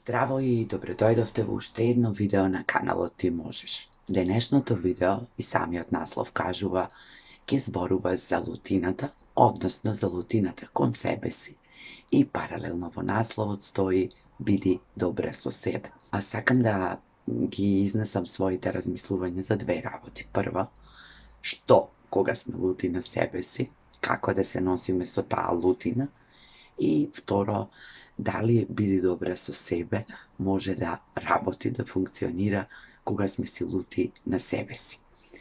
Здраво и добродојдовте во уште едно видео на каналот Ти можеш. Денешното видео и самиот наслов кажува ќе зборува за лутината, односно за лутината кон себе си. И паралелно во насловот стои биди добра со себе. А сакам да ги изнесам своите размислувања за две работи. Прво, што кога сме лути на себе си, како да се носиме со таа лутина, и второ, дали биди добра со себе може да работи, да функционира кога сме си лути на себе си.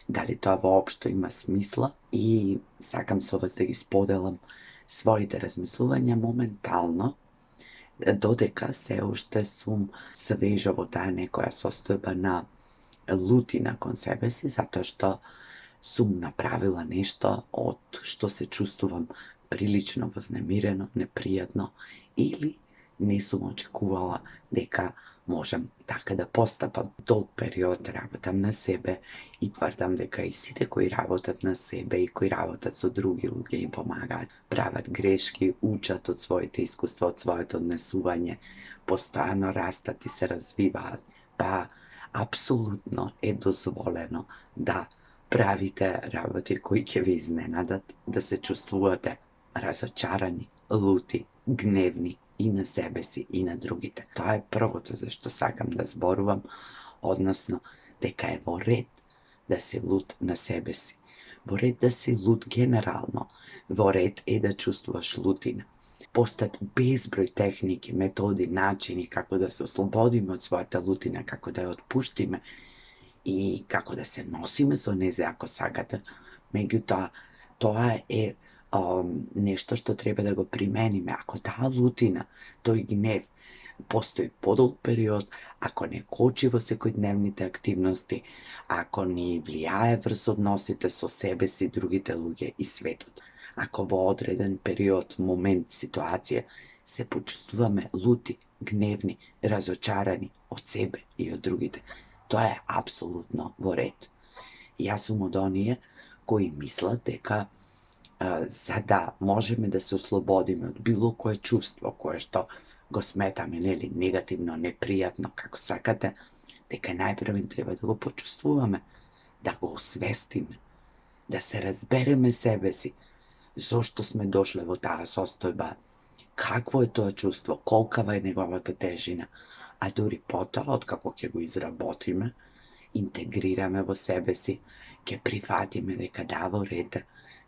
Дали тоа воопшто има смисла и сакам со вас да ги споделам своите размислувања моментално, додека се уште сум свежа во таа некоја состојба на лутина кон себе си, затоа што сум направила нешто од што се чувствувам прилично вознемирено, непријатно, или не сум очекувала дека можам така да постапам. Долг период работам на себе и тврдам дека и сите кои работат на себе и кои работат со други луѓе им помагаат, прават грешки, учат од своите искуства, од своето однесување, постојано растат и се развиваат. Па, апсолутно е дозволено да правите работи кои ќе ви изненадат, да се чувствувате разочарани, лути, гневни и на себе си и на другите. Тоа е првото за што сакам да зборувам, односно дека е во ред да си лут на себе си. Во ред да си лут генерално. Во ред е да чувствуваш лутина. Постојат безброј техники, методи, начини како да се ослободиме од својата лутина, како да ја отпуштиме и како да се носиме со незе ако сакате. Меѓутоа, тоа е нешто што треба да го примениме. Ако таа лутина, тој гнев, постои подолг период, ако не кочи во секојдневните активности, ако ни влијае врз односите со себе си, другите луѓе и светот, ако во одреден период, момент, ситуација се почувствуваме лути, гневни, разочарани од себе и од другите, тоа е апсолутно во ред. Јас сум од оние кои мислат дека за да можеме да се ослободиме од било кое чувство кое што го сметаме, нели, негативно, непријатно, како сакате, дека најпрво треба да го почувствуваме, да го освестиме, да се разбереме себе си, зошто сме дошле во таа состојба, какво е тоа чувство, колкава е неговата тежина, а дури потоа, откако ќе го изработиме, интегрираме во себе си, ќе прифатиме дека да, во ред,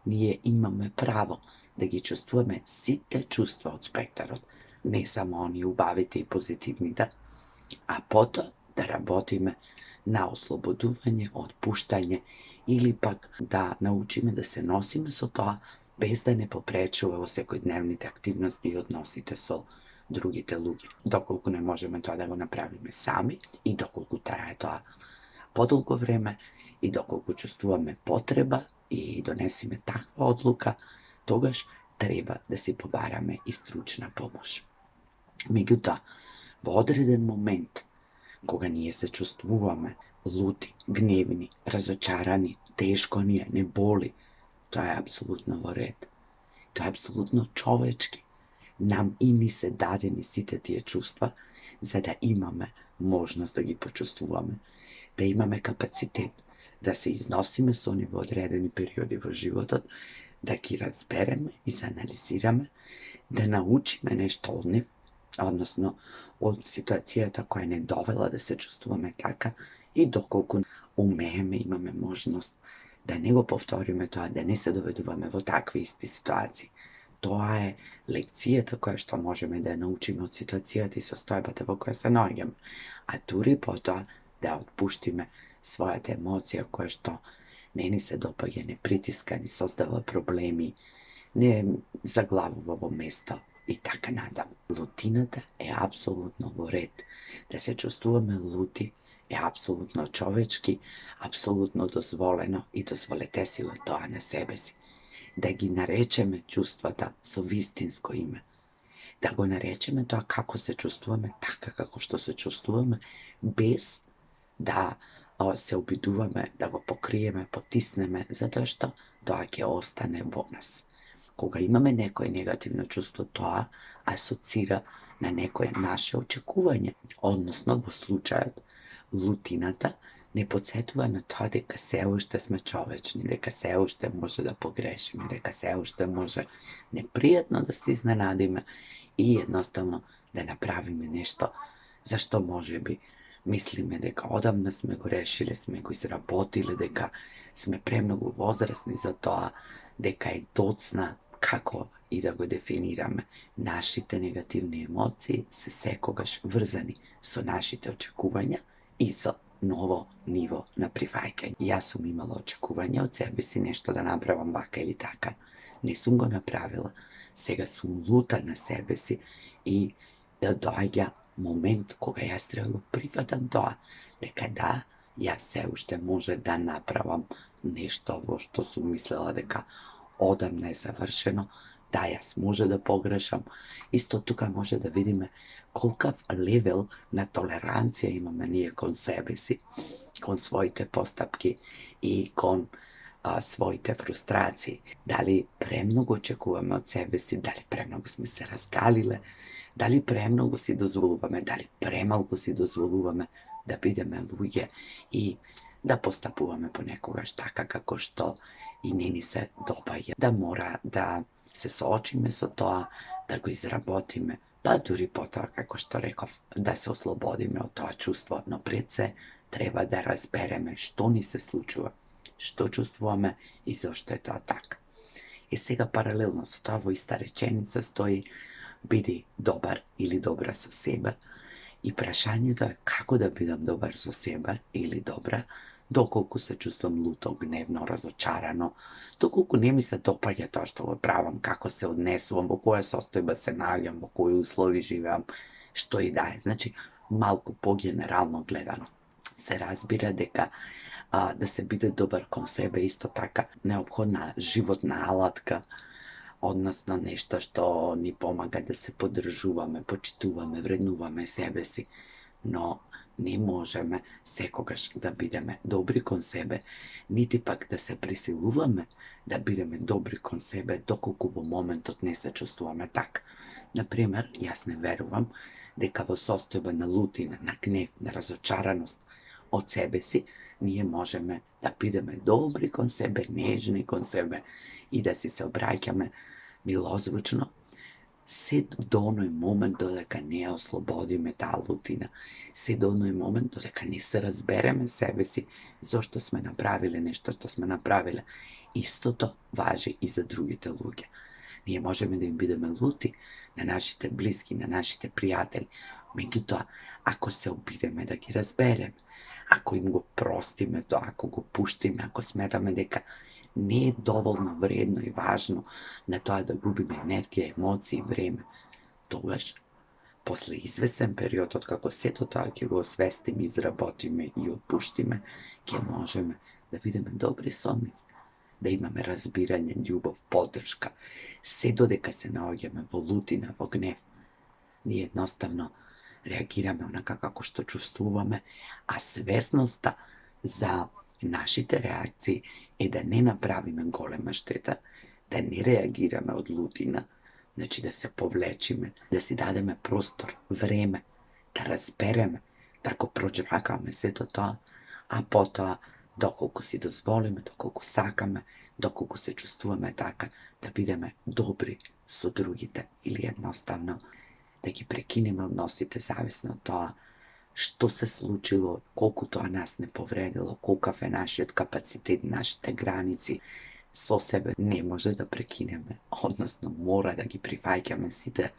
ние имаме право да ги чувствуваме сите чувства од спектарот, не само оние убавите и позитивните, а потоа да работиме на ослободување, отпуштање или пак да научиме да се носиме со тоа без да не попречува во секојдневните активности и односите со другите луѓе. Доколку не можеме тоа да го направиме сами и доколку трае тоа подолго време и доколку чувствуваме потреба и донесеме таква одлука, тогаш треба да си побараме и стручна помош. Меѓутоа, во одреден момент, кога ние се чувствуваме лути, гневни, разочарани, тешко ни е, не боли, тоа е апсолутно во ред. Тоа е апсолутно човечки. Нам и ни се дадени сите тие чувства за да имаме можност да ги почувствуваме, да имаме капацитет да се износиме со нив во одредени периоди во животот, да ги разбереме и се анализираме, да научиме нешто од нив, односно од ситуацијата која не довела да се чувствуваме така и доколку умееме, имаме можност да не го повториме тоа, да не се доведуваме во такви исти ситуации. Тоа е лекцијата која што можеме да ја научиме од ситуацијата и состојбата во која се наоѓаме, а дури потоа да отпуштиме својата емоција која што не ни се допаѓа, не притиска, ни создава проблеми, не заглавува во место и така надаму. Лутината е апсолутно во ред. Да се чувствуваме лути е апсолутно човечки, апсолутно дозволено и дозволете си го тоа на себе си. Да ги наречеме чувствата со вистинско име. Да го наречеме тоа како се чувствуваме, така како што се чувствуваме, без да се обидуваме да го покриеме, потиснеме, затоа што тоа ќе остане во нас. Кога имаме некој негативно чувство, тоа асоцира на некое наше очекување, односно во случајот лутината не потсетува на тоа дека се уште сме човечни, дека се уште може да погрешиме, дека се уште може непријатно да се изненадиме и едноставно да направиме нешто за што можеби мислиме дека одамна сме го решиле, сме го изработиле, дека сме премногу возрасни за тоа, дека е доцна, како и да го дефинираме. Нашите негативни емоции се секогаш врзани со нашите очекувања и со ново ниво на прифаќање. Јас сум имала очекување од себе си нешто да направам вака или така. Не сум го направила. Сега сум лута на себе си и да доаѓа момент кога јас треба да прифатам тоа, дека да, јас се уште може да направам нешто во што сум мислела дека одамна е завршено, да, јас може да погрешам. Исто тука може да видиме колкав левел на толеранција имаме ние кон себе си, кон своите постапки и кон своите фрустрации. Дали премногу очекуваме од себе си, дали премногу сме се разгалиле, дали премногу си дозволуваме, дали премалку си дозволуваме да бидеме луѓе и да постапуваме понекогаш така како што и не ни се допаѓа. Да мора да се соочиме со тоа, да го изработиме, па дури потоа, како што реков, да се ослободиме од тоа чувство, но пред се треба да разбереме што ни се случува, што чувствуваме и зошто е тоа така. И сега паралелно со тоа во иста реченица стои биди добар или добра со себе, и прашањето е како да бидам добар со себе или добра, доколку се чувствам луто, гневно, разочарано, доколку не ми се допаѓа тоа што го правам, како се однесувам, во која состојба се наоѓам, во кои услови живеам, што и да е. Значи, малку погенерално гледано, се разбира дека да се биде добар кон себе исто така неопходна животна алатка, односно нешто што ни помага да се поддржуваме, почитуваме, вреднуваме себе си, но не можеме секогаш да бидеме добри кон себе, нити пак да се присилуваме да бидеме добри кон себе, доколку во моментот не се чувствуваме така. Например, јас не верувам дека во состојба на лутина, на гнев, на разочараност од себе си, ние можеме да бидеме добри кон себе, нежни кон себе и да си се обраќаме милозвучно, се до оној момент додека не ја ослободиме таа лутина, се до оној момент додека не се разбереме себе си зошто сме направиле нешто што сме направиле. Истото важи и за другите луѓе. Ние можеме да им бидеме лути на нашите блиски, на нашите пријатели, меѓутоа, ако се обидеме да ги разбереме, ако им го простиме тоа, ако го пуштиме, ако сметаме дека не е доволно вредно и важно на тоа да губиме енергија, емоции, време, тогаш, после извесен период, откако сето тоа ќе го освестиме, изработиме и отпуштиме, ќе можеме да бидеме добри со нив, да имаме разбирање, љубов, поддршка, се додека се наоѓаме во лутина, во гнев. Ние едноставно реагираме онака како што чувствуваме, а свесноста за нашите реакции е да не направиме голема штета, да не реагираме од лутина, значи да се повлечиме, да си дадеме простор, време, да разбереме, да го проџвакаме сето тоа, а потоа, доколку си дозволиме, доколку сакаме, доколку се чувствуваме така, да бидеме добри со другите или едноставно да ги прекинеме односите зависно од тоа што се случило, колку тоа нас не повредило, колкав е нашиот капацитет, нашите граници. Со себе не може да прекинеме, односно мора да ги прифаќаме сите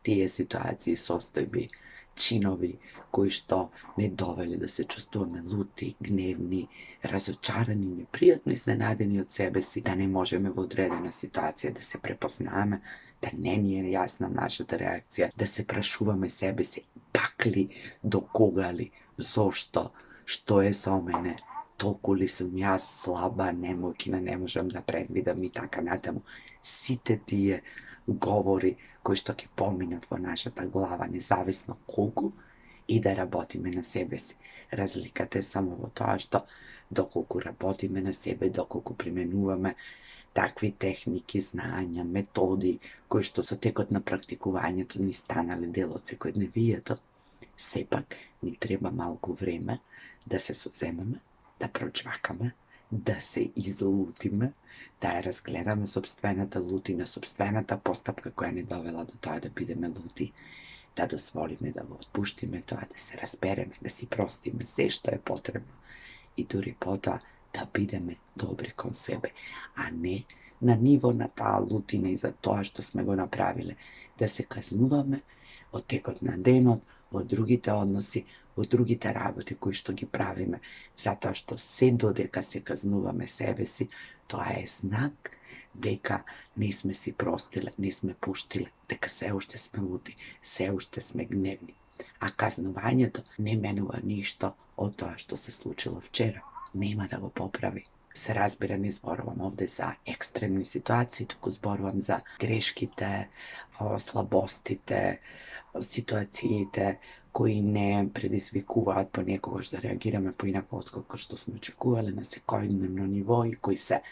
тие ситуации, состојби, чинови кои што не довели да се чувствуваме лути, гневни, разочарани, непријатно изненадени од себе си, да не можеме во одредена ситуација да се препознаваме, да не ни е јасна нашата реакција, да се прашуваме себе си, пак ли, до кога ли, зошто, што е со мене, толку ли сум јас слаба, немоќна, не можам да предвидам и така натаму. Сите тие говори кои што ќе поминат во нашата глава, независно колку, и да работиме на себе си. Разликата е само во тоа што доколку работиме на себе, доколку применуваме такви техники, знања, методи, кои што со текот на практикувањето ни станале дел од секојдневието, сепак ни треба малку време да се соземеме, да прочвакаме, да се излутиме, да ја разгледаме сопствената лутина, сопствената постапка која ни довела до тоа да бидеме лути, да дозволиме да го отпуштиме тоа, да се разбереме, да си простиме се што е потребно и дури потоа да бидеме добри кон себе, а не на ниво на таа лутина и за тоа што сме го направиле, да се казнуваме од текот на денот, од другите односи, од другите работи кои што ги правиме, затоа што се додека се казнуваме себе си, тоа е знак дека не сме си простиле, не сме пуштиле, дека се уште сме лути, се уште сме гневни. А казнувањето не менува ништо од тоа што се случило вчера. Нема да го поправи. Се разбира, не зборувам овде за екстремни ситуации, туку зборувам за грешките, слабостите, ситуациите кои не предизвикуваат понекогаш да реагираме поинако отколку што сме очекувале на секојдневно ниво и кои се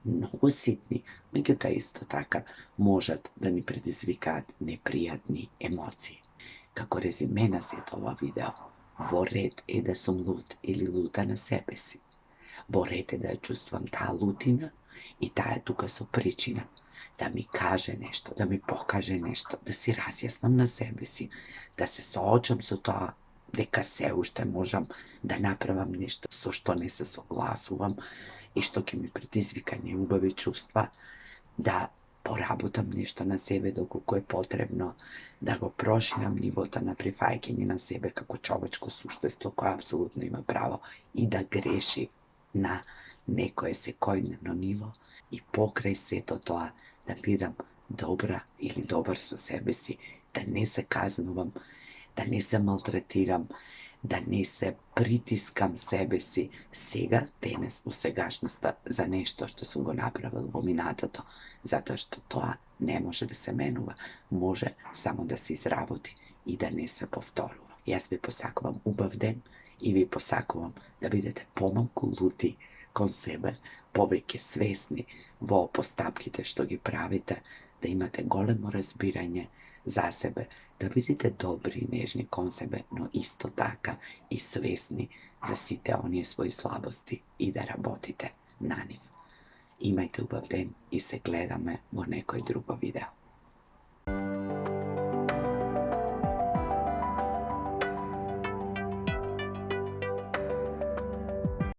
многу ситни, меѓутоа исто така можат да ни предизвикаат непријатни емоции. Како резиме на сето ова видео, во ред е да сум лут или лута на себе си. Во ред е да ја чувствам таа лутина и таа е тука со причина, да ми каже нешто, да ми покаже нешто, да си разјаснам на себе си, да се соочам со тоа дека се уште можам да направам нешто со што не се согласувам и што ќе ми предизвика неубави чувства, да поработам нешто на себе доколку е потребно, да го проширам нивото на прифаќање на себе како човечко суштество кое апсолутно има право и да греши на некое секојдневно ниво и покрај сето тоа да бидам добра или добар со себе си, да не се казнувам, да не се малтретирам, да не се притискам себе си сега, денес, во сегашноста, за нешто што сум го направил во минатото, затоа што тоа не може да се менува, може само да се изработи и да не се повторува. Јас ви посакувам убав ден и ви посакувам да бидете помалку лути кон себе, повеќе свесни во постапките што ги правите, да имате големо разбирање за себе, да бидете добри и нежни кон себе, но исто така и свесни за сите оние своји слабости и да работите на нив. Имајте убав ден и се гледаме во некој друго видео.